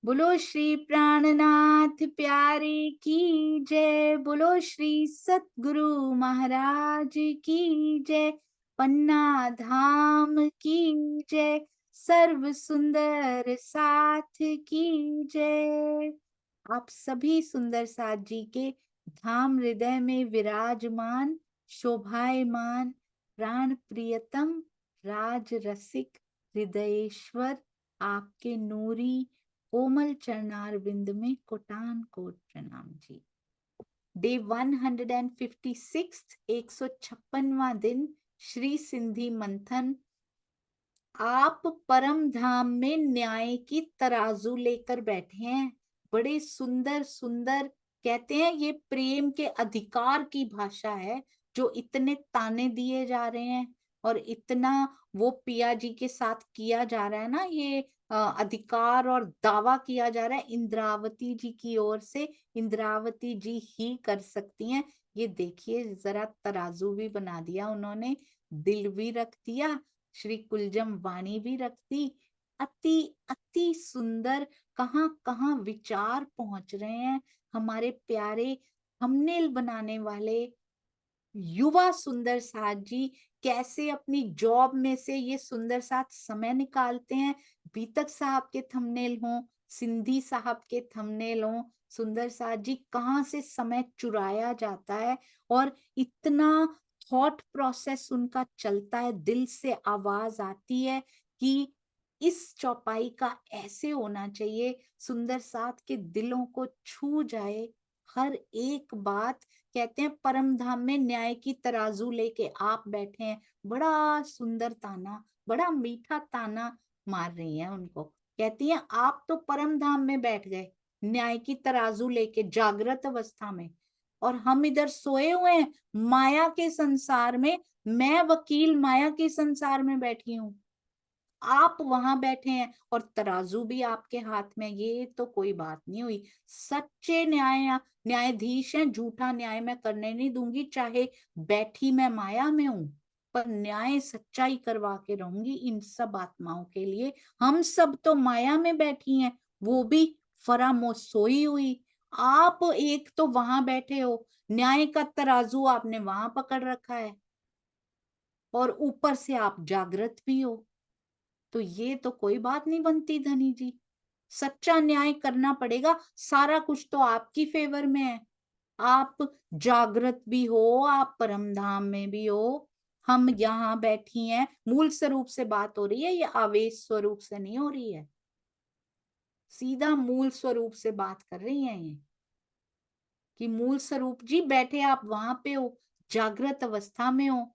बोलो श्री प्राणनाथ प्यारे की जय। बोलो श्री सतगुरु महाराज की जय। पन्ना धाम की जय। सर्व सुंदर साथ की जय। आप सभी सुंदर साथ जी के धाम हृदय में विराजमान, शोभायमान, प्राण प्रियतम, राज रसिक, हृदयेश्वर, आपके नूरी कोमल चरणार बिंद में कोटान कोट प्रणाम जी। डे 156, 156वां दिन, श्री सिंधी मंथन। आप परम धाम में न्याय की तराजू लेकर बैठे हैं। बड़े सुंदर सुंदर, कहते हैं ये प्रेम के अधिकार की भाषा है, जो इतने ताने दिए जा रहे हैं और इतना वो पिया जी के साथ किया जा रहा है ना, ये अधिकार और दावा किया जा रहा है इंद्रावती जी की ओर से। इंद्रावती जी ही कर सकती हैं। ये देखिए जरा, तराजू भी बना दिया उन्होंने, दिल भी रख दिया, श्री कुलजम वाणी भी रख दी। अति अति सुंदर, कहाँ कहाँ विचार पहुंच रहे हैं हमारे प्यारे थंबनेल बनाने वाले युवा सुंदर साथ जी। कैसे अपनी जॉब में से ये सुंदर साथ समय निकालते हैं। बीतक साहब के थंबनेल हो, सिंधी साहब के थंबनेल हो, सुंदर साथ जी कहाँ से समय चुराया जाता है और इतना थॉट प्रोसेस उनका चलता है, दिल से आवाज आती है कि इस चौपाई का ऐसे होना चाहिए, सुंदर साथ के दिलों को छू जाए हर एक बात। कहते हैं परम धाम में न्याय की तराजू लेके आप बैठे हैं। बड़ा सुंदर ताना, बड़ा मीठा ताना मार रही हैं उनको। कहती हैं आप तो परम धाम में बैठ गए न्याय की तराजू लेके जागृत अवस्था में, और हम इधर सोए हुए हैं माया के संसार में। मैं वकील माया के संसार में बैठी हूँ, आप वहां बैठे हैं और तराजू भी आपके हाथ में। ये तो कोई बात नहीं हुई। सच्चे न्यायाधीश हैं, झूठा न्याय मैं करने नहीं दूंगी, चाहे बैठी मैं माया में हूं, पर न्याय सच्चाई करवा के रहूंगी इन सब आत्माओं के लिए। हम सब तो माया में बैठी हैं, वो भी फरामोश सोई हुई। आप एक तो वहां बैठे हो, न्याय का तराजू आपने वहां पकड़ रखा है, और ऊपर से आप जागृत भी हो। तो ये तो कोई बात नहीं बनती धनी जी। सच्चा न्याय करना पड़ेगा, सारा कुछ तो आपकी फेवर में है। आप जागृत भी हो, आप परम धाम में भी हो, हम यहाँ बैठी हैं। मूल स्वरूप से बात हो रही है, ये आवेश स्वरूप से नहीं हो रही है। सीधा मूल स्वरूप से बात कर रही हैं ये, कि मूल स्वरूप जी बैठे आप वहां पे हो, जागृत अवस्था में हो।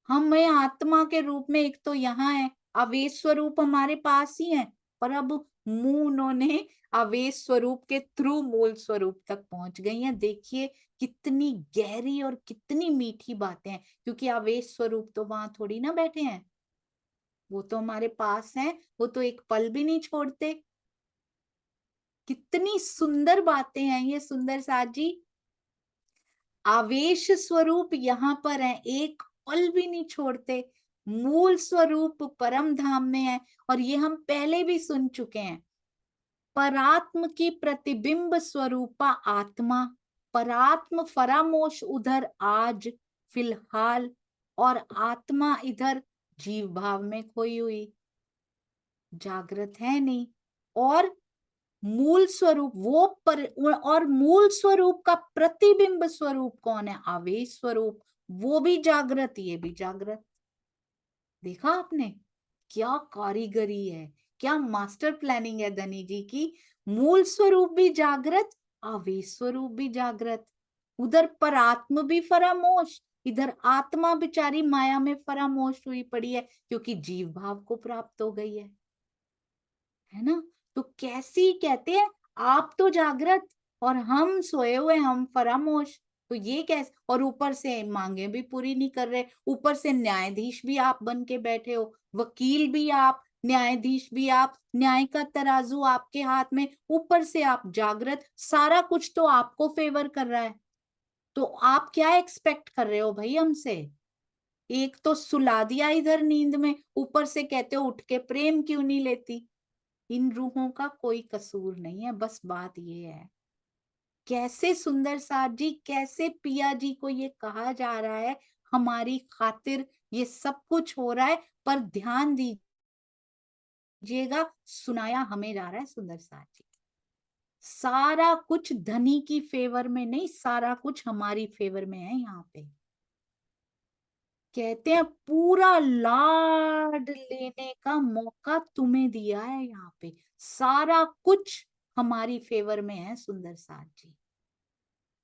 हमें आत्मा के रूप में एक तो यहाँ है, आवेश स्वरूप हमारे पास ही है, पर अब मुंह उन्होंने आवेश स्वरूप के थ्रू मूल स्वरूप तक पहुंच गई हैं। देखिए कितनी गहरी और कितनी मीठी बातें हैं, क्योंकि आवेश स्वरूप तो वहां थोड़ी ना बैठे हैं, वो तो हमारे पास हैं, वो तो एक पल भी नहीं छोड़ते। कितनी सुंदर बातें हैं ये सुंदर साथ जी। आवेश स्वरूप यहाँ पर है, एक पल भी नहीं छोड़ते। मूल स्वरूप परम धाम में है, और ये हम पहले भी सुन चुके हैं। परात्म की प्रतिबिंब स्वरूपा आत्मा, परात्म फरामोश उधर आज फिलहाल, और आत्मा इधर जीव भाव में खोई हुई, जागृत है नहीं। और मूल स्वरूप वो पर, और मूल स्वरूप का प्रतिबिंब स्वरूप कौन है? आवेश स्वरूप, वो भी जागृत, ये भी जागृत। देखा आपने क्या कारीगरी है, क्या मास्टर प्लानिंग है धनी जी की। मूल स्वरूप भी जागृत, आवेश स्वरूप भी जागृत। उधर परात्म भी फरामोश, इधर आत्मा बेचारी माया में फरामोश हुई पड़ी है, क्योंकि जीव भाव को प्राप्त हो गई है ना। तो कैसी कहते हैं, आप तो जागृत और हम सोए हुए, हम फरामोश। तो ये कैसे, और ऊपर से मांगे भी पूरी नहीं कर रहे, ऊपर से न्यायाधीश भी आप बन के बैठे हो, वकील भी आप, न्यायाधीश भी आप, न्याय का तराजू आपके हाथ में, ऊपर से आप जागृत, सारा कुछ तो आपको फेवर कर रहा है। तो आप क्या एक्सपेक्ट कर रहे हो भाई हमसे? एक तो सुला दिया इधर नींद में, ऊपर से कहते हो उठ के प्रेम क्यों नहीं लेती। इन रूहों का कोई कसूर नहीं है, बस बात ये है कैसे सुंदर साथ जी, कैसे पिया जी को ये कहा जा रहा है हमारी खातिर ये सब कुछ हो रहा है, पर ध्यान दीजिएगा सुनाया हमें जा रहा है सुंदर साथ जी। सारा कुछ धनी की फेवर में नहीं, सारा कुछ हमारी फेवर में है यहाँ पे। कहते हैं पूरा लाड लेने का मौका तुम्हें दिया है यहाँ पे, सारा कुछ हमारी फेवर में है सुंदर साथ जी।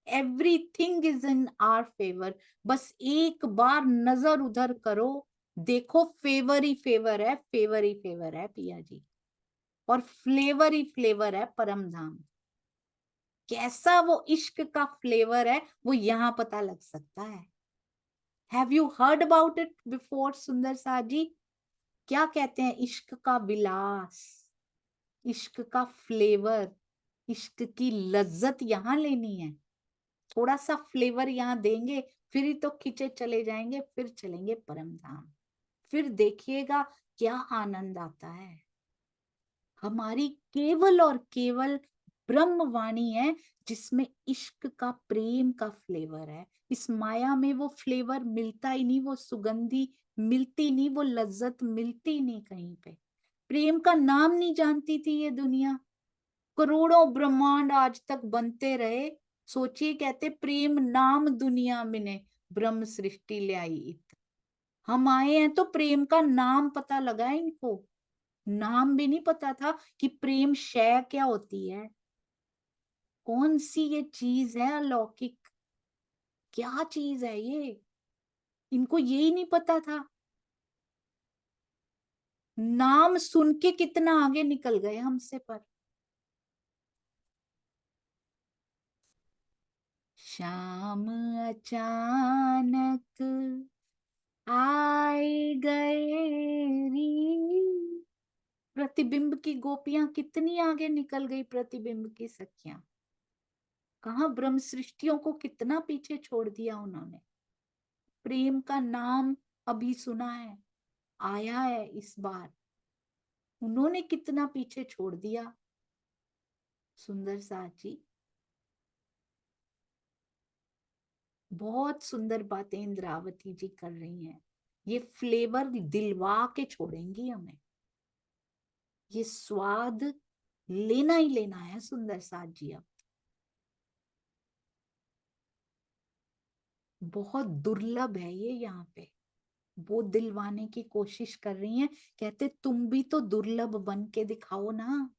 Everything is in our favour. बस एक बार नजर उधर करो, देखो फेवर ही फेवर है, फेवर ही फेवर है पिया जी, और फ्लेवर ही फ्लेवर है परम धाम। कैसा वो इश्क का फ्लेवर है वो यहाँ पता लग सकता है। Have you heard about it before सुंदर साथ जी? क्या कहते हैं इश्क का विलास, इश्क का फ्लेवर, इश्क की लज्जत यहाँ लेनी है। थोड़ा सा फ्लेवर यहाँ देंगे, फिर ही तो खींचे चले जाएंगे, फिर चलेंगे परम धाम। फिर देखिएगा क्या आनंद आता है। हमारी केवल और केवल ब्रह्म वाणी है जिसमें इश्क का, प्रेम का फ्लेवर है। इस माया में वो फ्लेवर मिलता ही नहीं, वो सुगंधी मिलती नहीं, वो लज्जत मिलती नहीं कहीं पे। प्रेम का नाम नहीं जानती थी ये दुनिया, करोड़ों ब्रह्मांड आज तक बनते रहे। सोचिए, कहते प्रेम नाम दुनिया में ने ब्रह्म सृष्टि ले आई। हम आए हैं तो प्रेम का नाम पता लगा है इनको, नाम भी नहीं पता था कि प्रेम शय क्या होती है, कौन सी ये चीज है अलौकिक, क्या चीज है ये, इनको यही नहीं पता था। नाम सुन के कितना आगे निकल गए हमसे पर। शाम अचानक आए गए री, प्रतिबिंब की गोपियां कितनी आगे निकल गई, प्रतिबिंब की सखियां कहाँ, ब्रह्म सृष्टियों को कितना पीछे छोड़ दिया उन्होंने। प्रेम का नाम अभी सुना है, आया है इस बार, उन्होंने कितना पीछे छोड़ दिया सुंदर साथ जी। बहुत सुंदर बातें इंद्रावती जी कर रही हैं, ये फ्लेवर दिलवा के छोड़ेंगी हमें, ये स्वाद लेना ही लेना है सुंदर साथ जी। अब बहुत दुर्लभ है ये यहाँ पे, वो दिलवाने की कोशिश कर रही हैं। कहते तुम भी तो दुर्लभ बन के दिखाओ ना,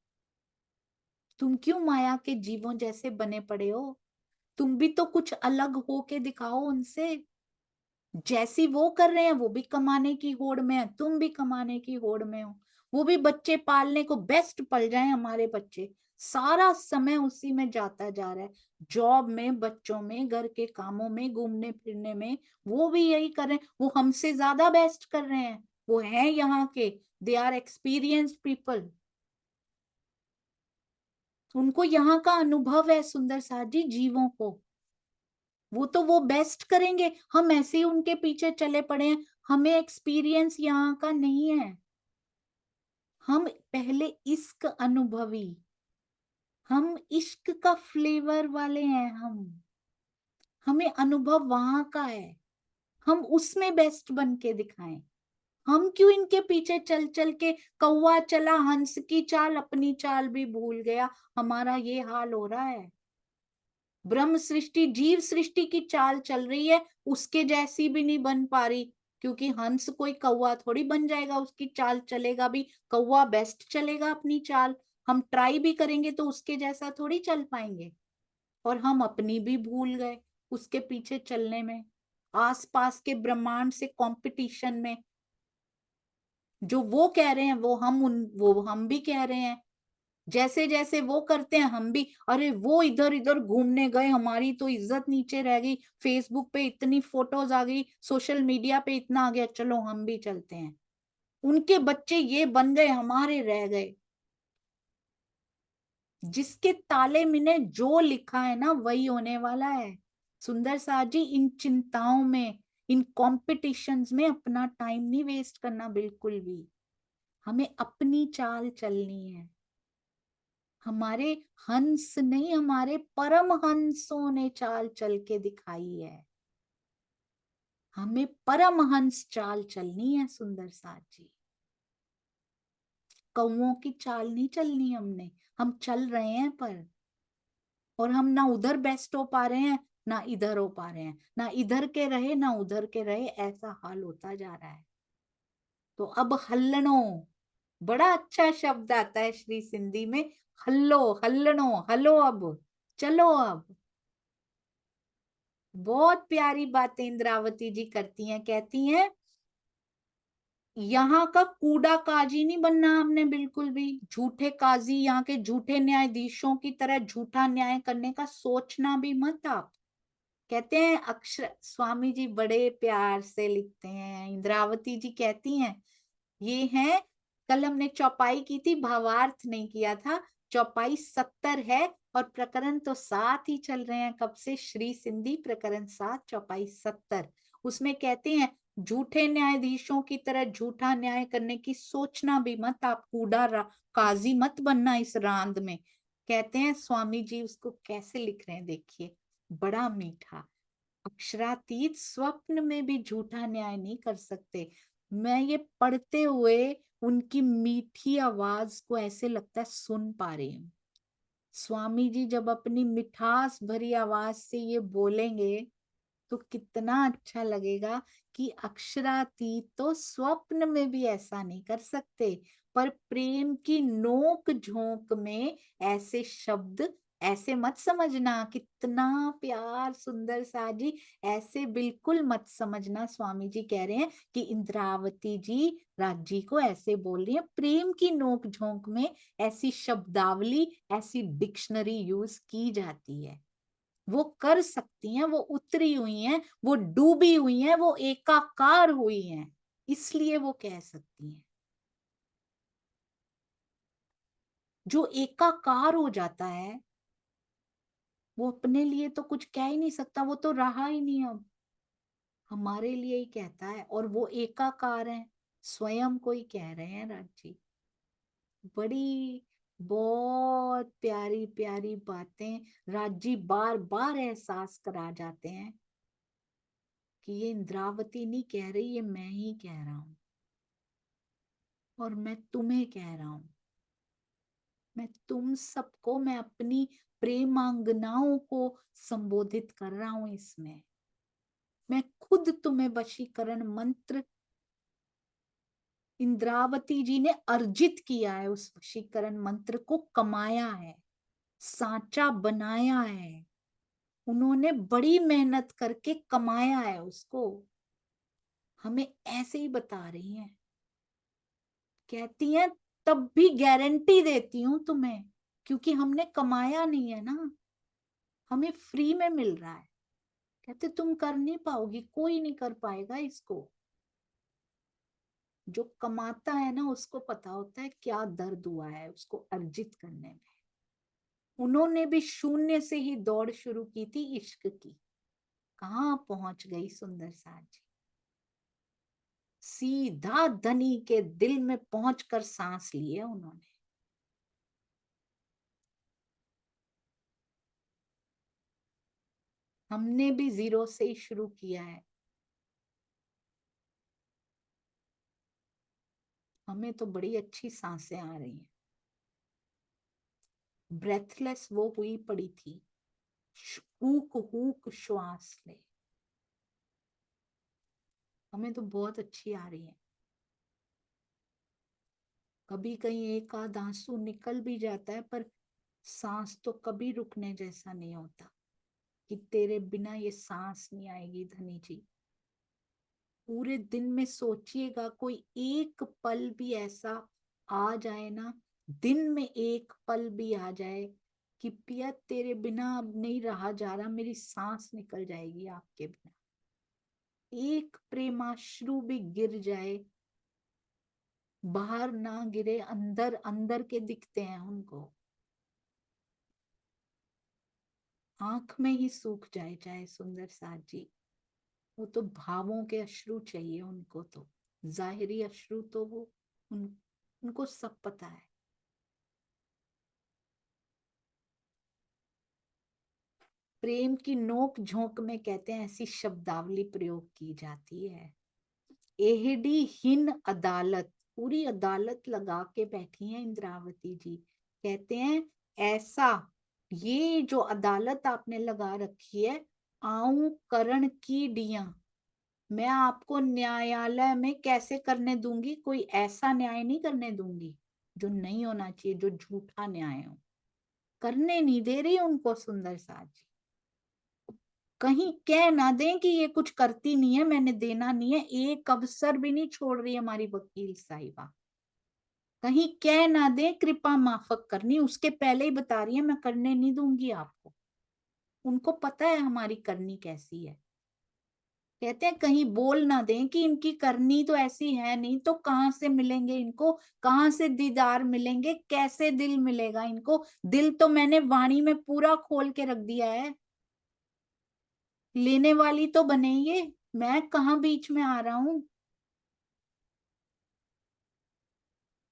तुम क्यों माया के जीवों जैसे बने पड़े हो, तुम भी तो कुछ अलग हो के दिखाओ उनसे। जैसी वो कर रहे हैं वो भी कमाने की होड़ में है, तुम भी कमाने की होड़ में हो। वो भी बच्चे पालने को, बेस्ट पल जाए हमारे बच्चे, सारा समय उसी में जाता जा रहा है, जॉब में, बच्चों में, घर के कामों में, घूमने फिरने में। वो भी यही कर रहे हैं, वो हमसे ज्यादा बेस्ट कर रहे हैं, वो है यहाँ के, दे आर एक्सपीरियंस्ड पीपल, उनको यहाँ का अनुभव है सुंदर साथ जी जीवों को, वो तो वो बेस्ट करेंगे, हम ऐसे ही उनके पीछे चले पड़े हैं, हमें एक्सपीरियंस यहाँ का नहीं है। हम पहले इश्क अनुभवी, हम इश्क का फ्लेवर वाले हैं, हम हमें अनुभव वहां का है, हम उसमें बेस्ट बन के दिखाएं। हम क्यों इनके पीछे चल चल के, कौवा चला हंस की चाल, अपनी चाल भी भूल गया, हमारा ये हाल हो रहा है। ब्रह्म सृष्टि, जीव सृष्टि की चाल चल रही है, उसके जैसी भी नहीं बन पा रही, क्योंकि हंस कोई कौवा थोड़ी बन जाएगा, उसकी चाल चलेगा भी कौवा बेस्ट चलेगा अपनी चाल, हम ट्राई भी करेंगे तो उसके जैसा थोड़ी चल पाएंगे। और हम अपनी भी भूल गए उसके पीछे चलने में, आसपास के ब्रह्मांड से कंपटीशन में, जो वो कह रहे हैं वो हम भी कह रहे हैं, जैसे जैसे वो करते हैं हम भी, अरे वो इधर इधर घूमने गए, हमारी तो इज्जत नीचे रह गई, फेसबुक पे इतनी फोटोज आ गई, सोशल मीडिया पे इतना आ गया, चलो हम भी चलते हैं, उनके बच्चे ये बन गए, हमारे रह गए। जिसके ताले में ने जो लिखा है ना वही होने वाला है सुंदर साथ जी। इन चिंताओं में, इन कॉम्पिटिशन्स में अपना टाइम नहीं वेस्ट करना बिल्कुल भी, हमें अपनी चाल चलनी है, हमारे हंस नहीं, हमारे परम हंसों ने चाल चल के दिखाई है। हमें परम हंस चाल चलनी है सुंदर साथ जी। कौओं की चाल नहीं चलनी हमने, हम चल रहे हैं पर, और हम ना उधर बेस्ट हो पा रहे हैं ना इधर हो पा रहे हैं, ना इधर के रहे ना उधर के रहे, ऐसा हाल होता जा रहा है। तो अब हल्लनो, बड़ा अच्छा शब्द आता है श्री सिंधी में, हल्लो हल्लनो, हलो अब, चलो अब। बहुत प्यारी बातें इंद्रावती जी करती हैं, कहती हैं यहाँ का कूड़ा काजी नहीं बनना हमने बिल्कुल भी, झूठे काजी, यहाँ के झूठे न्यायाधीशों की तरह झूठा न्याय करने का सोचना भी मत आप। कहते हैं अक्षर स्वामी जी बड़े प्यार से लिखते हैं, इंद्रावती जी कहती हैं ये है, कल हमने चौपाई की थी, भावार्थ नहीं किया था। चौपाई 70 है और प्रकरण तो 7 ही चल रहे हैं कब से, श्री सिंधी प्रकरण 7 चौपाई 70। उसमें कहते हैं झूठे न्यायाधीशों की तरह झूठा न्याय करने की सोचना भी मत आप, काजी मत बनना इस रांद में। कहते हैं स्वामी जी उसको कैसे लिख रहे हैं, देखिए बड़ा मीठा। अक्षरातीत स्वप्न में भी झूठा न्याय नहीं कर सकते। मैं ये पढ़ते हुए उनकी मीठी आवाज को ऐसे लगता है सुन पा रही हूँ। स्वामी जी जब अपनी मिठास भरी आवाज से ये बोलेंगे तो कितना अच्छा लगेगा कि अक्षरातीत तो स्वप्न में भी ऐसा नहीं कर सकते, पर प्रेम की नोक झोंक में ऐसे शब्द, ऐसे मत समझना, कितना प्यार सुंदर सा जी, ऐसे बिल्कुल मत समझना। स्वामी जी कह रहे हैं कि इंद्रावती जी राजी को ऐसे बोल रही है, प्रेम की नोक झोंक में ऐसी शब्दावली, ऐसी डिक्शनरी यूज की जाती है। वो कर सकती हैं, वो उतरी हुई हैं, वो डूबी हुई हैं, वो एकाकार हुई हैं, इसलिए वो कह सकती हैं। जो एकाकार हो जाता है वो अपने लिए तो कुछ कह ही नहीं सकता, वो तो रहा ही नहीं, अब हमारे लिए ही कहता है, और वो एकाकार है, स्वयं को ही कह रहे हैं राजी। बड़ी बहुत प्यारी प्यारी बातें राजी बार बार एहसास करा जाते हैं कि ये इंद्रावती नहीं कह रही, ये मैं ही कह रहा हूं, और मैं तुम्हें कह रहा हूं, मैं तुम सबको, मैं अपनी प्रेमांगनाओं को संबोधित कर रहा हूं इसमें। मैं खुद तुम्हें वशीकरण मंत्र इंद्रावती जी ने अर्जित किया है, उस वशीकरण मंत्र को कमाया है, सांचा बनाया है, उन्होंने बड़ी मेहनत करके कमाया है उसको, हमें ऐसे ही बता रही हैं। कहती हैं तब भी गारंटी देती हूं तुम्हें, क्योंकि हमने कमाया नहीं है ना, हमें फ्री में मिल रहा है। कहते तुम कर नहीं पाओगी, कोई नहीं कर पाएगा इसको। जो कमाता है ना उसको पता होता है क्या दर्द हुआ है उसको अर्जित करने में। उन्होंने भी शून्य से ही दौड़ शुरू की थी इश्क की, कहाँ पहुंच गई सुंदर साथ जी, सीधा धनी के दिल में पहुंचकर सांस लिए उन्होंने। हमने भी जीरो से ही शुरू किया है, हमें तो बड़ी अच्छी सांसें आ रही हैं, ब्रेथलेस वो हुई पड़ी थी, हुक हुक श्वास ले, हमें तो बहुत अच्छी आ रही है। कभी कहीं एक आध आंसू निकल भी जाता है, पर सांस तो कभी रुकने जैसा नहीं होता, कि तेरे बिना ये सांस नहीं आएगी धनी जी। पूरे दिन में सोचिएगा कोई एक पल भी ऐसा आ जाए ना, दिन में एक पल भी आ जाए कि पिया तेरे बिना अब नहीं रहा जा रहा, मेरी सांस निकल जाएगी आपके बिना, एक प्रेमाश्रु भी गिर जाए, बाहर ना गिरे, अंदर अंदर के दिखते हैं उनको, आंख में ही सूख जाए चाहे सुंदर साथ जी, वो तो भावों के अश्रु चाहिए उनको, तो जाहिरी अश्रु तो वो उनको सब पता है। प्रेम की नोक झोंक में कहते हैं ऐसी शब्दावली प्रयोग की जाती है। एहडी हीन अदालत, पूरी अदालत लगा के बैठी है इंद्रावती जी। कहते हैं ऐसा, ये जो अदालत आपने लगा रखी है, आऊं करण की डिया, मैं आपको न्यायालय में कैसे करने दूंगी, कोई ऐसा न्याय नहीं करने दूंगी जो नहीं होना चाहिए, जो झूठा न्याय हो। करने नहीं दे रही उनको सुंदर साथ जी। कहीं कह ना दें कि ये कुछ करती नहीं है, मैंने देना नहीं है, एक अवसर भी नहीं छोड़ रही हमारी वकील साहिबा। कहीं कह ना दें कृपा माफक करनी, उसके पहले ही बता रही है मैं करने नहीं दूंगी आपको। उनको पता है हमारी करनी कैसी है। कहते हैं कहीं बोल ना दें कि इनकी करनी तो ऐसी है नहीं, तो कहां से मिलेंगे इनको, कहां से दीदार मिलेंगे, कैसे दिल मिलेगा इनको। दिल तो मैंने वाणी में पूरा खोल के रख दिया है, लेने वाली तो बने ये, मैं कहाँ बीच में आ रहा हूं।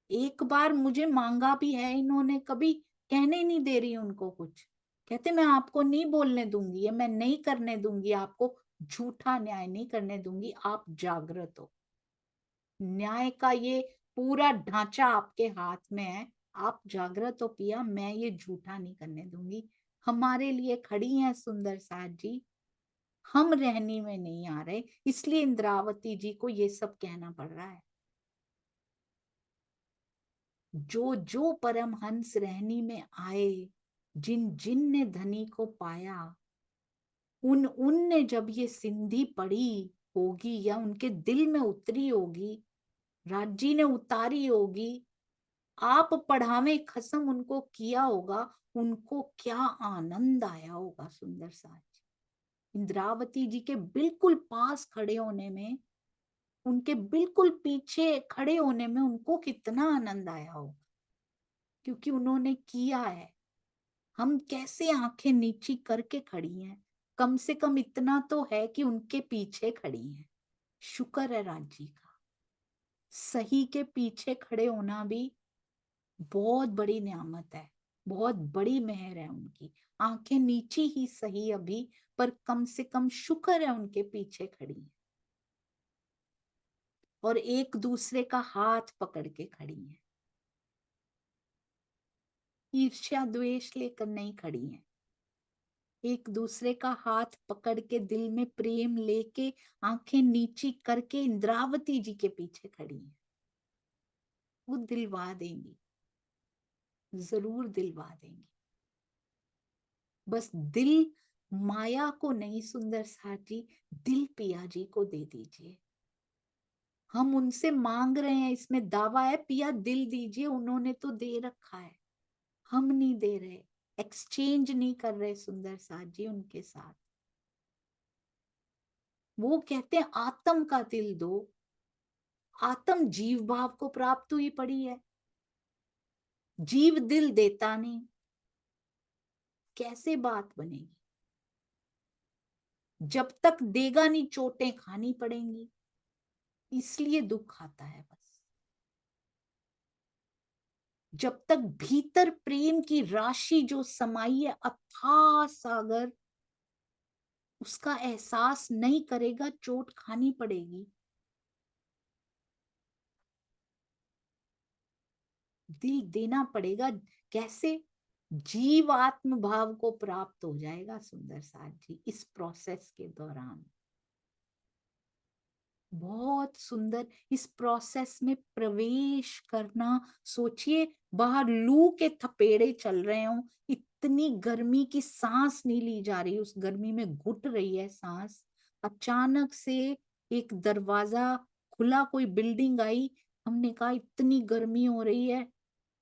एक बार मुझे मांगा भी है इन्होंने, कभी कहने नहीं दे रही उनको कुछ। कहते मैं आपको नहीं बोलने दूंगी, ये मैं नहीं करने दूंगी आपको, झूठा न्याय नहीं करने दूंगी, आप जागृत हो। न्याय का ये पूरा ढांचा आपके हाथ में है, आप जागृत हो पिया, मैं ये झूठा नहीं करने दूंगी। हमारे लिए खड़ी हैं सुंदर साथ जी, हम रहनी में नहीं आ रहे, इसलिए इंद्रावती जी को ये सब कहना पड़ रहा है। जो जो परमहंस रहनी में आए, जिन जिन ने धनी को पाया, उन उन ने जब ये सिंधी पढ़ी होगी या उनके दिल में उतरी होगी, राजी ने उतारी होगी, आप पढ़ावे खसम उनको किया होगा, उनको क्या आनंद आया होगा सुंदर साज। इंद्रावती जी के बिल्कुल पास खड़े होने में, उनके बिल्कुल पीछे खड़े होने में उनको कितना आनंद आया होगा, क्योंकि उन्होंने किया है। हम कैसे आंखें नीची करके खड़ी हैं, कम से कम इतना तो है कि उनके पीछे खड़ी हैं। शुक्र है राजी का, सही के पीछे खड़े होना भी बहुत बड़ी नियामत है, बहुत बड़ी मेहर है उनकी। आंखें नीची ही सही अभी, पर कम से कम शुक्र है उनके पीछे खड़ी है, और एक दूसरे का हाथ पकड़ के खड़ी है। ईर्ष्या द्वेष लेकर नहीं खड़ी है, एक दूसरे का हाथ पकड़ के दिल में प्रेम लेके, आंखें नीची करके इंद्रावती जी के पीछे खड़ी है। वो दिलवा देंगी, जरूर दिलवा देंगी। बस दिल माया को नहीं सुंदर साथी, दिल पिया जी को दे दीजिए। हम उनसे मांग रहे हैं, इसमें दावा है पिया दिल दीजिए, उन्होंने तो दे रखा है, हम नहीं दे रहे, एक्सचेंज नहीं कर रहे सुंदर साथ जी उनके साथ। वो कहते हैं आत्म का दिल दो, आत्म जीव भाव को प्राप्त हुई पड़ी है, जीव दिल देता नहीं, कैसे बात बनेगी। जब तक देगा नहीं चोटें खानी पड़ेंगी, इसलिए दुख आता है बस। जब तक भीतर प्रेम की राशि जो समाई है अथाह सागर, उसका एहसास नहीं करेगा, चोट खानी पड़ेगी। दिल देना पड़ेगा, कैसे, जीव आत्म भाव को प्राप्त हो जाएगा सुंदर साथ जी इस प्रोसेस के दौरान। बहुत सुंदर इस प्रोसेस में प्रवेश करना। सोचिए बाहर लू के थपेड़े चल रहे हो, इतनी गर्मी की सांस नहीं ली जा रही, उस गर्मी में घुट रही है सांस। अचानक से एक दरवाजा खुला, कोई बिल्डिंग आई, हमने कहा इतनी गर्मी हो रही है,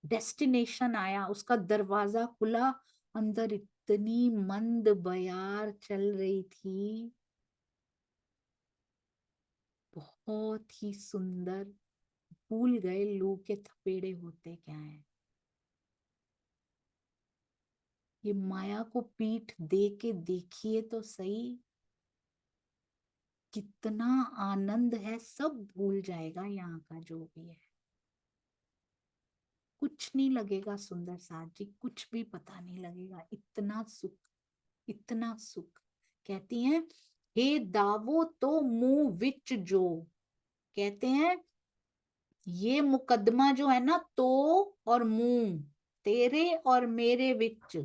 डेस्टिनेशन आया, उसका दरवाजा खुला, अंदर इतनी मंद बयार चल रही थी, बहुत ही सुंदर। भूल गए लू के थपेड़े होते क्या हैं। ये माया को पीठ दे के देखिए तो सही, कितना आनंद है, सब भूल जाएगा यहाँ का जो भी है। कुछ नहीं लगेगा सुंदर साथ जी, कुछ भी पता नहीं लगेगा, इतना सुख, इतना सुख। कहती हैं, हे दावो तो मुंह विच जो, कहते हैं ये मुकदमा जो है ना, तो और मुंह, तेरे और मेरे विच,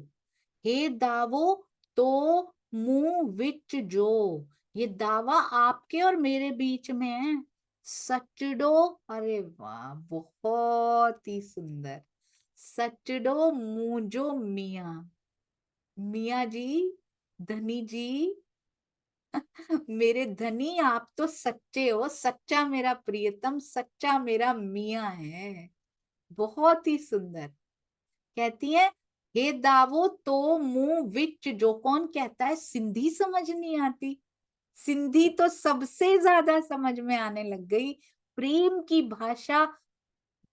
हे दावो तो मुंह विच जो, ये दावा आपके और मेरे बीच में है। सचडो, अरे वाह, बहुत ही सुंदर। सचडो मुंजो मिया, मिया जी, धनी जी, मेरे धनी आप तो सच्चे हो, सच्चा मेरा प्रियतम, सच्चा मेरा मियाँ है। बहुत ही सुंदर। कहती है, हे दावो तो मुंह विच जो, कौन कहता है? सिंधी समझ नहीं आती? सिंधी तो सबसे ज्यादा समझ में आने लग गई। प्रेम की भाषा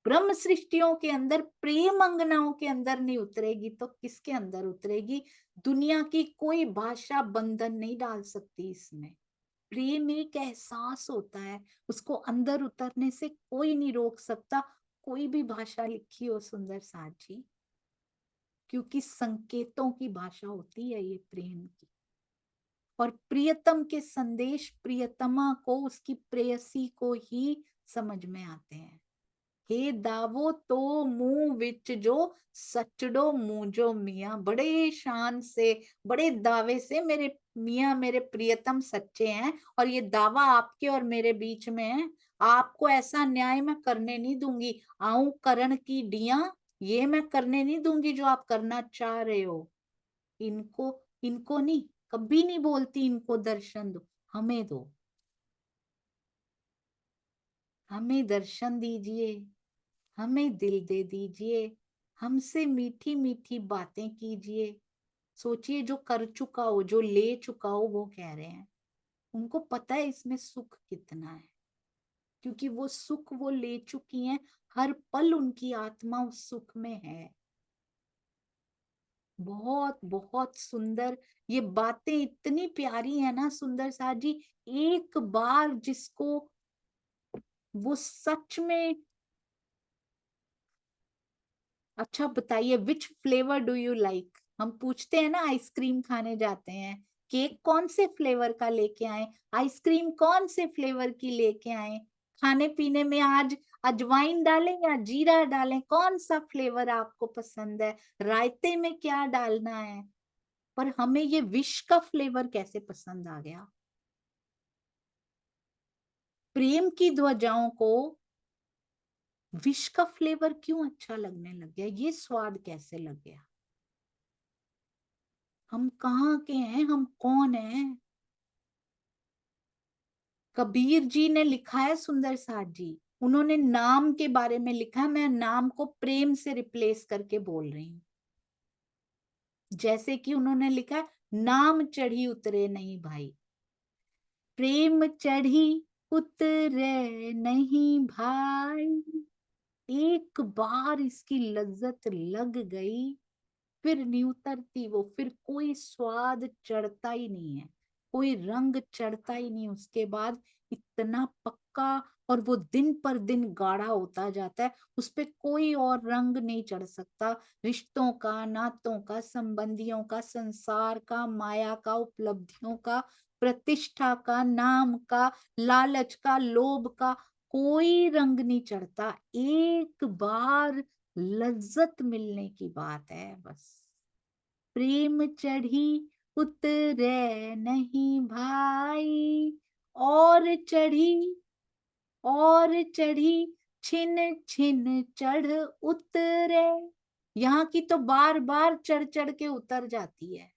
ब्रह्म सृष्टियों के अंदर, प्रेम अंगनाओं के अंदर नहीं उतरेगी तो किसके अंदर उतरेगी? दुनिया की कोई भाषा बंधन नहीं डाल सकती इसमें। प्रेम एक एहसास होता है, उसको अंदर उतरने से कोई नहीं रोक सकता, कोई भी भाषा लिखी हो सुंदर साथ जी, क्योंकि संकेतों की भाषा होती है ये प्रेम की। और प्रियतम के संदेश प्रियतमा को, उसकी प्रेयसी को ही समझ में आते हैं। हे दावो तो मुंह विच जो, सचड़ो मुंजो मियाँ, बड़े शान से, बड़े दावे से मेरे मियाँ, मेरे प्रियतम सच्चे हैं, और ये दावा आपके और मेरे बीच में है। आपको ऐसा न्याय मैं करने नहीं दूंगी, आऊं करण की डिया, ये मैं करने नहीं दूंगी जो आप करना चाह रहे हो। इनको, इनको नहीं, कभी नहीं बोलती इनको दर्शन दो, हमें दो, हमें दर्शन दीजिए, हमें दिल दे दीजिए, हमसे मीठी मीठी बातें कीजिए। सोचिए, जो कर चुका हो, जो ले चुका हो, वो कह रहे हैं। उनको पता है इसमें सुख कितना है, क्योंकि वो सुख वो ले चुकी हैं। हर पल उनकी आत्मा उस सुख में है। बहुत बहुत सुंदर। ये बातें इतनी प्यारी है ना सुंदर सा जी। एक बार जिसको वो सच में, अच्छा बताइए, विच फ्लेवर डू यू लाइक? हम पूछते हैं ना, आइसक्रीम खाने जाते हैं, केक कौन से फ्लेवर का लेके आए, आइसक्रीम कौन से फ्लेवर की लेके आए, खाने पीने में आज अजवाइन डालें या जीरा डालें, कौन सा फ्लेवर आपको पसंद है, रायते में क्या डालना है? पर हमें ये विश का फ्लेवर कैसे पसंद आ गया? प्रेम की ध्वजाओं को विश का फ्लेवर क्यों अच्छा लगने लग गया? ये स्वाद कैसे लग गया? हम कहाँ के हैं, हम कौन हैं? कबीर जी ने लिखा है सुंदर साथ जी, उन्होंने नाम के बारे में लिखा है, मैं नाम को प्रेम से रिप्लेस करके बोल रही हूँ। जैसे कि उन्होंने लिखा है, नाम चढ़ी उतरे नहीं भाई, प्रेम चढ़ी उतरे नहीं भाई, एक बार इसकी लज्जत लग गई फिर नहीं उतरती वो, फिर कोई स्वाद चढ़ता ही नहीं है, कोई रंग चढ़ता ही नहीं उसके बाद। इतना पक्का, और वो दिन पर दिन गाढ़ा होता जाता है, उस पे कोई और रंग नहीं चढ़ सकता। रिश्तों का, नातों का, संबंधियों का, संसार का, माया का, उपलब्धियों का, प्रतिष्ठा का, नाम का, लालच का, लोभ का, कोई रंग नहीं चढ़ता। एक बार लज्जत मिलने की बात है बस। प्रेम चढ़ी उतरे नहीं भाई, और चढ़ी, और चढ़ी, छिन छिन चढ़ उतरे। यहाँ की तो बार बार चढ़ चढ़ के उतर जाती है,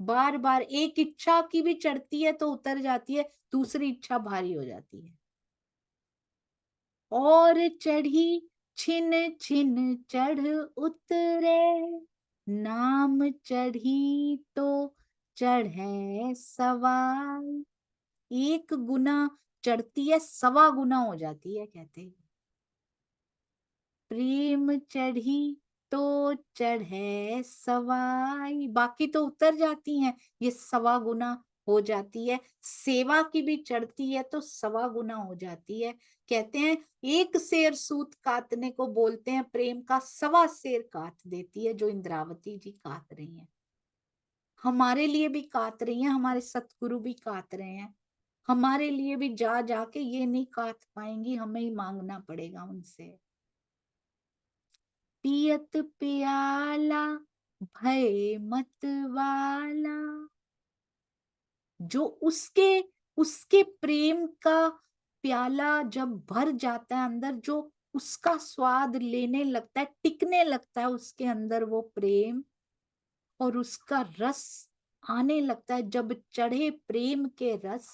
बार बार एक इच्छा की भी चढ़ती है तो उतर जाती है, दूसरी इच्छा भारी हो जाती है। और चढ़ी, छिन छिन चढ़ उतरे, नाम चढ़ी तो चढ़े सवार। एक गुना चढ़ती है, सवा गुना हो जाती है, कहते हैं। प्रेम चढ़ी तो चढ़े सवाई, बाकी तो उतर जाती हैं, ये सवा गुना हो जाती है। सेवा की भी चढ़ती है तो सवा गुना हो जाती है। कहते हैं, एक शेर सूत कातने को बोलते हैं, प्रेम का सवा शेर काट देती है, जो इंद्रावती जी काट रही हैं। हमारे लिए भी कात रही हैं, हमारे सतगुरु भी कात रहे हैं, हमारे लिए भी जा जाके ये नहीं कात पाएंगी, हमें ही मांगना पड़ेगा उनसे। पियत प्याला भय मत वाला, जो उसके उसके प्रेम का प्याला जब भर जाता है अंदर, जो उसका स्वाद लेने लगता है, टिकने लगता है उसके अंदर वो प्रेम, और उसका रस आने लगता है, जब चढ़े प्रेम के रस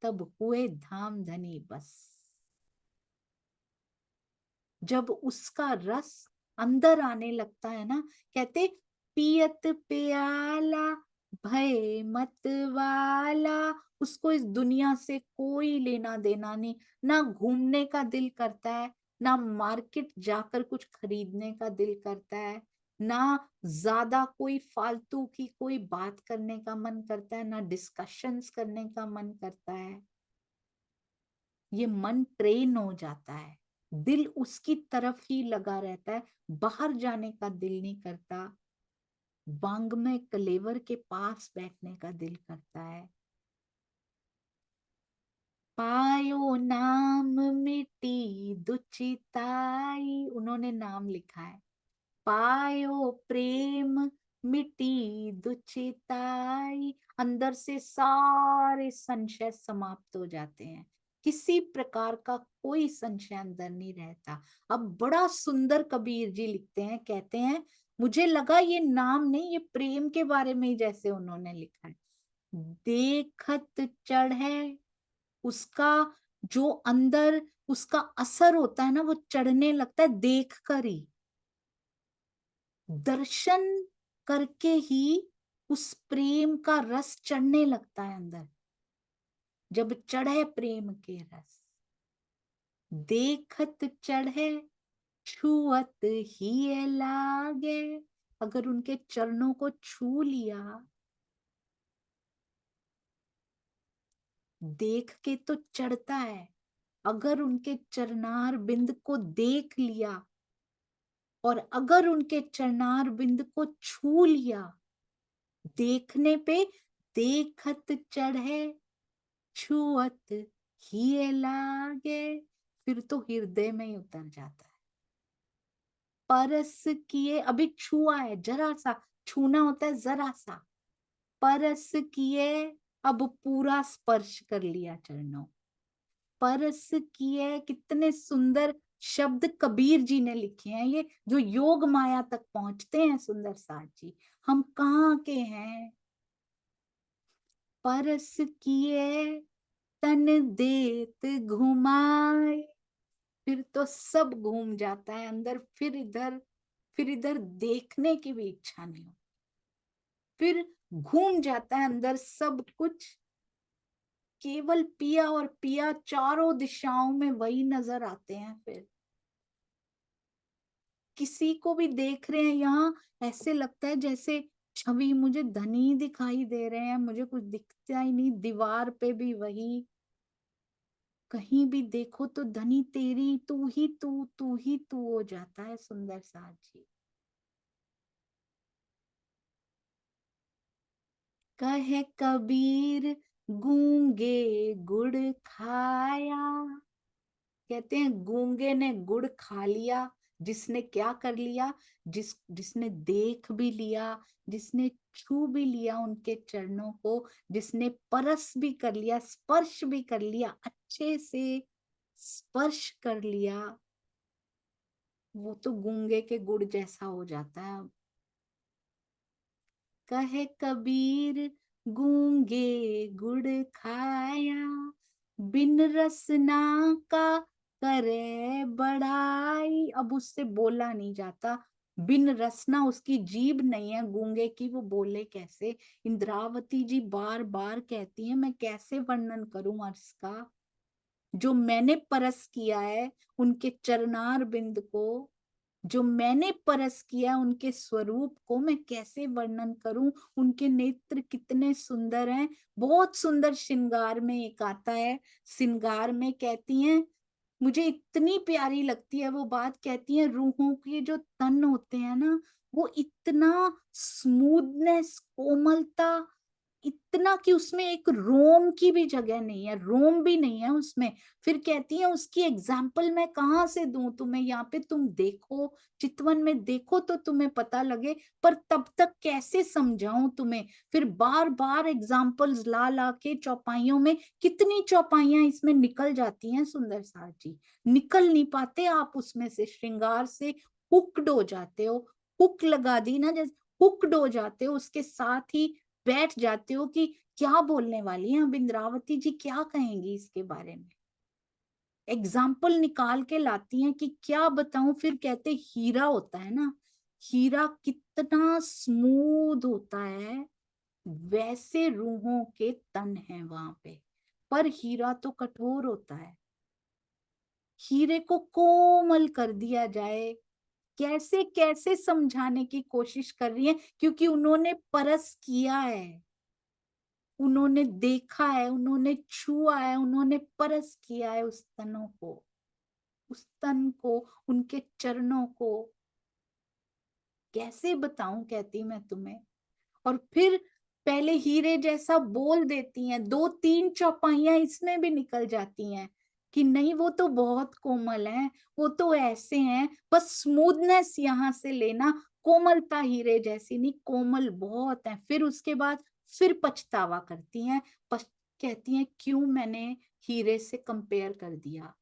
तब हुए धाम धनी बस। जब उसका रस अंदर आने लगता है ना, कहते पियत प्याला भय मत वाला, उसको इस दुनिया से कोई लेना देना नहीं, ना घूमने का दिल करता है, ना मार्केट जाकर कुछ खरीदने का दिल करता है, ना ज्यादा कोई फालतू की कोई बात करने का मन करता है, ना डिस्कशंस करने का मन करता है। ये मन ट्रेन हो जाता है, दिल उसकी तरफ ही लगा रहता है, बाहर जाने का दिल नहीं करता, बांग में कलेवर के पास बैठने का दिल करता है। पायो नाम मिटी दुचिताई, उन्होंने नाम लिखा है, पायो प्रेम मिटी दुचिताई, अंदर से सारे संशय समाप्त हो जाते हैं, किसी प्रकार का कोई संशय अंदर नहीं रहता। अब बड़ा सुंदर कबीर जी लिखते हैं, कहते हैं मुझे लगा ये नाम नहीं, ये प्रेम के बारे में ही जैसे उन्होंने लिखा है। देखत चढ़े, उसका जो अंदर उसका असर होता है ना, वो चढ़ने लगता है देख कर ही, दर्शन करके ही उस प्रेम का रस चढ़ने लगता है अंदर। जब चढ़े प्रेम के रस, देखत चढ़े छुअत ही लागे, अगर उनके चरणों को छू लिया, देख के तो चढ़ता है, अगर उनके चरणार बिंद को देख लिया और अगर उनके चरणार बिंद को छू लिया, देखने पे देखत चढ़े छुअत ही लागे, फिर तो हृदय में ही उतर जाता है। परस किए, अभी छुआ है, जरा सा छूना होता है, जरा सा, परस किए अब पूरा स्पर्श कर लिया चरणों, परस किए, कितने सुंदर शब्द कबीर जी ने लिखे हैं, ये जो योग माया तक पहुंचते हैं सुंदर साथ जी, हम कहाँ के हैं। परस किए तन देत घुमाए, फिर तो सब घूम जाता है अंदर, फिर इधर देखने की भी इच्छा नहीं हो, फिर घूम जाता है अंदर सब कुछ, केवल पिया और पिया, चारों दिशाओं में वही नजर आते हैं। फिर किसी को भी देख रहे हैं यहाँ, ऐसे लगता है जैसे छवि मुझे धनी दिखाई दे रहे हैं, मुझे कुछ दिखता ही नहीं, दीवार पे भी वही, कहीं भी देखो तो धनी तेरी, तू ही तू हो जाता है सुंदर साथ जी। कहे कबीर गूंगे गुड़ खाया, कहते हैं गूंगे ने गुड़ खा लिया, जिसने क्या कर लिया, जिसने देख भी लिया, जिसने छू भी लिया उनके चरणों को, जिसने परस भी कर लिया, स्पर्श भी कर लिया, अच्छे से स्पर्श कर लिया, वो तो गूंगे के गुड़ जैसा हो जाता है। कहे कबीर गूंगे गुड़ खाया, बिन रसना का करे बड़ाई, अब उससे बोला नहीं जाता, बिन रसना, उसकी जीभ नहीं है गूंगे की, वो बोले कैसे। इंद्रावती जी बार बार कहती हैं, मैं कैसे वर्णन करूं अर्श का, जो मैंने परस किया है उनके चरणार बिंद को, जो मैंने परस किया उनके स्वरूप को, मैं कैसे वर्णन करूं, उनके नेत्र कितने सुंदर हैं। बहुत सुंदर श्रृंगार में एक आता है, श्रृंगार में कहती हैं मुझे इतनी प्यारी लगती है वो बात, कहती है रूहों के जो तन होते हैं ना, वो इतना स्मूथनेस, कोमलता, इतना कि उसमें एक रोम की भी जगह नहीं है, रोम भी नहीं है उसमें। फिर कहती है उसकी एग्जाम्पल मैं कहाँ से दूं तुम्हें, यहाँ पे तुम देखो, चितवन में देखो तो तुम्हें पता लगे, पर तब तक कैसे समझाऊं तुम्हें। फिर बार बार एग्जाम्पल्स ला ला के चौपाइयों में, कितनी चौपाइयां इसमें निकल जाती हैं सुंदर साथ जी, निकल नहीं पाते आप उसमें से, श्रृंगार से हुक्ड हो जाते हो, हुक लगा दी ना जैसे, हुक्ड हो जाते हो, उसके साथ ही बैठ जाते हो कि क्या बोलने वाली हैं अब इंद्रावती जी, क्या कहेंगी इसके बारे में। एग्जाम्पल निकाल के लाती हैं कि क्या बताऊं। फिर कहते हीरा होता है ना, हीरा कितना स्मूथ होता है, वैसे रूहों के तन है वहां पे, पर हीरा तो कठोर होता है। हीरे को कोमल कर दिया जाए, कैसे कैसे समझाने की कोशिश कर रही है, क्योंकि उन्होंने परस किया है, उन्होंने देखा है, उन्होंने छुआ है, उन्होंने परस किया है उस तनों को, उस तन को, उनके चरणों को। कैसे बताऊं कहती मैं तुम्हें। और फिर पहले हीरे जैसा बोल देती हैं, दो तीन चौपाइयां इसमें भी निकल जाती हैं कि नहीं वो तो बहुत कोमल है, वो तो ऐसे हैं, बस स्मूथनेस यहां से लेना, कोमलता हीरे जैसी नहीं, कोमल बहुत है। फिर उसके बाद फिर पछतावा करती हैं, कहती हैं क्यों मैंने हीरे से कंपेयर कर दिया,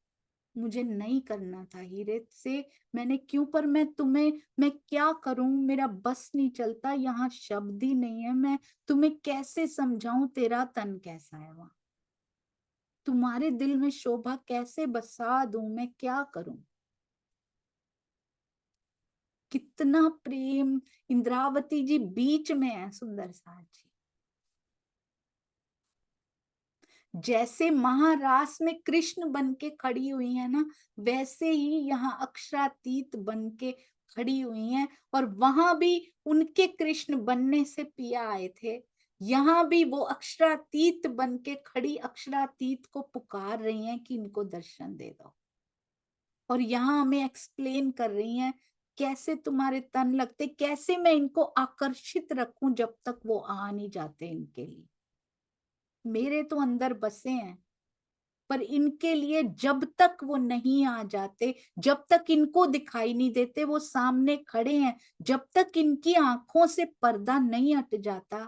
मुझे नहीं करना था हीरे से, मैंने क्यों, पर मैं तुम्हें, मैं क्या करूं, मेरा बस नहीं चलता, यहाँ शब्द ही नहीं है, मैं तुम्हें कैसे समझाऊं तेरा तन कैसा है वहां, तुम्हारे दिल में शोभा कैसे बसा दूं, मैं क्या करूं। कितना प्रेम, इंद्रावती जी बीच में है सुंदर साथ जी, जैसे महारास में कृष्ण बन के खड़ी हुई है ना, वैसे ही यहाँ अक्षरातीत बन के खड़ी हुई हैं। और वहां भी उनके कृष्ण बनने से पिया आए थे, यहाँ भी वो अक्षरातीत बन के खड़ी अक्षरातीत को पुकार रही हैं कि इनको दर्शन दे दो। और यहाँ हमें एक्सप्लेन कर रही हैं कैसे तुम्हारे तन लगते, कैसे मैं इनको आकर्षित रखूं जब तक वो आ नहीं जाते इनके लिए, मेरे तो अंदर बसे हैं, पर इनके लिए जब तक वो नहीं आ जाते, जब तक इनको दिखाई नहीं देते, वो सामने खड़े हैं, जब तक इनकी आंखों से पर्दा नहीं हट जाता,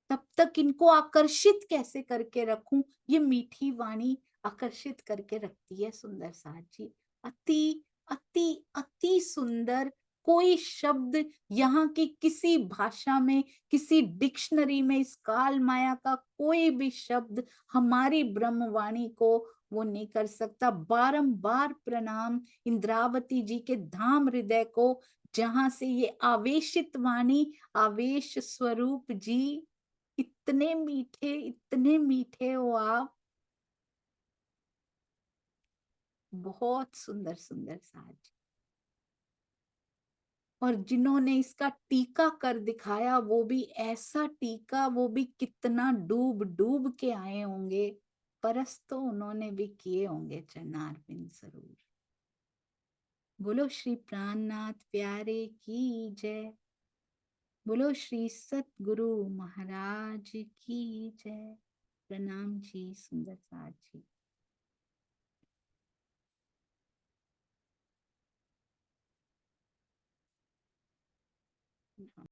तब तक इनको आकर्षित कैसे करके रखूं। ये मीठी वाणी आकर्षित करके रखती है सुंदर साथ जी, अति अति अति सुंदर। कोई शब्द यहाँ की किसी भाषा में, किसी डिक्शनरी में, इस काल माया का कोई भी शब्द हमारी ब्रह्मवाणी को वो नहीं कर सकता। बारंबार प्रणाम इंद्रावती जी के धाम हृदय को, जहां से ये आवेशित वाणी, आवेश स्वरूप जी, इतने मीठे हो आप, बहुत सुंदर सुंदर साज। और जिन्होंने इसका टीका कर दिखाया, वो भी ऐसा टीका, वो भी कितना डूब डूब के आए होंगे, परस तो उन्होंने भी किए होंगे चरणारविंद जरूर। बोलो श्री प्राणनाथ प्यारे की जय, बोलो श्री सतगुरु महाराज की जय। प्रणाम जी सुंदर साज जी।